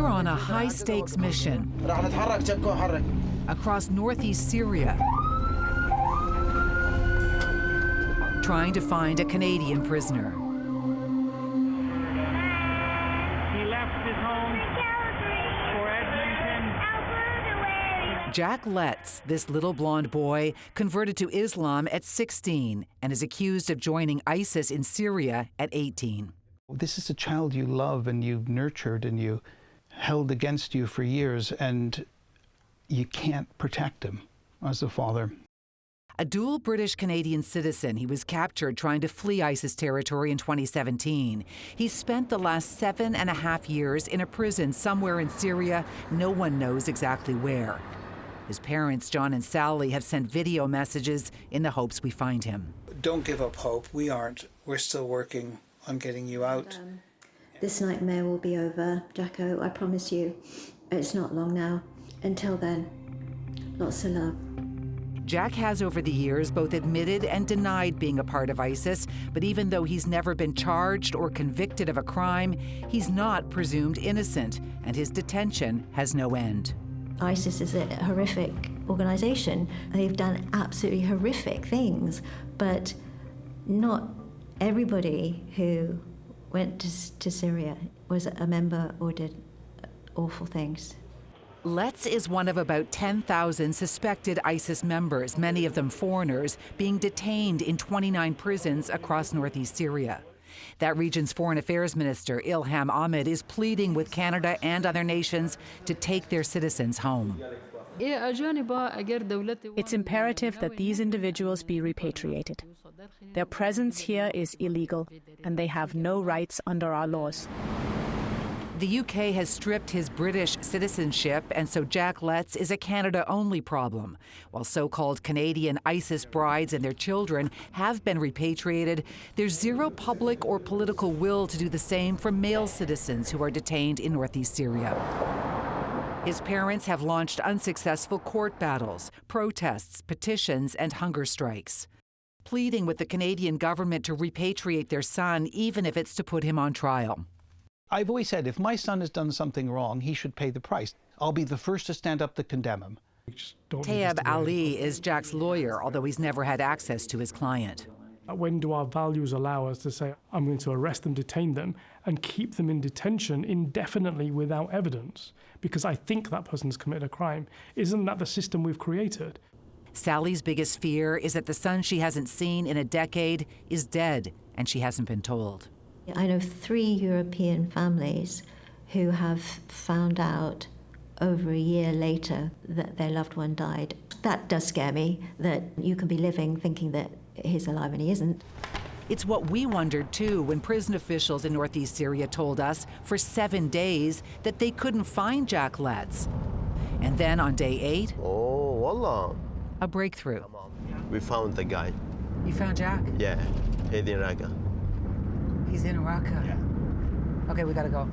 We're on a high-stakes mission across northeast Syria, trying to find a Canadian prisoner. He left his home for Edmonton. Jack Letts, this little blonde boy, converted to Islam at 16 and is accused of joining ISIS in Syria at 18. This is a child you love and you've nurtured and you held against you for years, and you can't protect him as a father. A dual British-Canadian citizen, he was captured trying to flee ISIS territory in 2017. He spent the last 7.5 years in a prison somewhere in Syria. No one knows exactly where. His parents, John and Sally, have sent video messages in the hopes we find him. Don't give up hope. We aren't. We're still working on getting you out. This nightmare will be over, Jacko, I promise you. It's not long now. Until then, lots of love. Jack has over the years both admitted and denied being a part of ISIS, but even though he's never been charged or convicted of a crime, he's not presumed innocent, and his detention has no end. ISIS is a horrific organization. They've done absolutely horrific things, but not everybody who went to Syria was a member or did awful things. Letts is one of about 10,000 suspected ISIS members, many of them foreigners, being detained in 29 prisons across northeast Syria. That region's Foreign Affairs Minister, Ilham Ahmed, is pleading with Canada and other nations to take their citizens home. It's imperative that these individuals be repatriated. Their presence here is illegal, and they have no rights under our laws. The UK has stripped his British citizenship, and so Jack Letts is a Canada-only problem. While so-called Canadian ISIS brides and their children have been repatriated, there's zero public or political will to do the same for male citizens who are detained in northeast Syria. His parents have launched unsuccessful court battles, protests, petitions, and hunger strikes, pleading with the Canadian government to repatriate their son, even if it's to put him on trial. I've always said, if my son has done something wrong, he should pay the price. I'll be the first to stand up to condemn him. Tayeb Ali is Jack's lawyer, although he's never had access to his client. When do our values allow us to say, I'm going to arrest them, detain them, and keep them in detention indefinitely without evidence, because I think that person's committed a crime? Isn't that the system we've created? Sally's biggest fear is that the son she hasn't seen in a decade is dead, and she hasn't been told. I know 3 European families who have found out over a year later that their loved one died. That does scare me, that you can be living thinking that he's alive and he isn't. It's what we wondered too when prison officials in northeast Syria told us for 7 days that they couldn't find Jack Letts. And then on day 8, a breakthrough. We found the guy. You found Jack? Yeah, he's in Raqqa. He's in Raqqa? Yeah. Okay, we gotta go.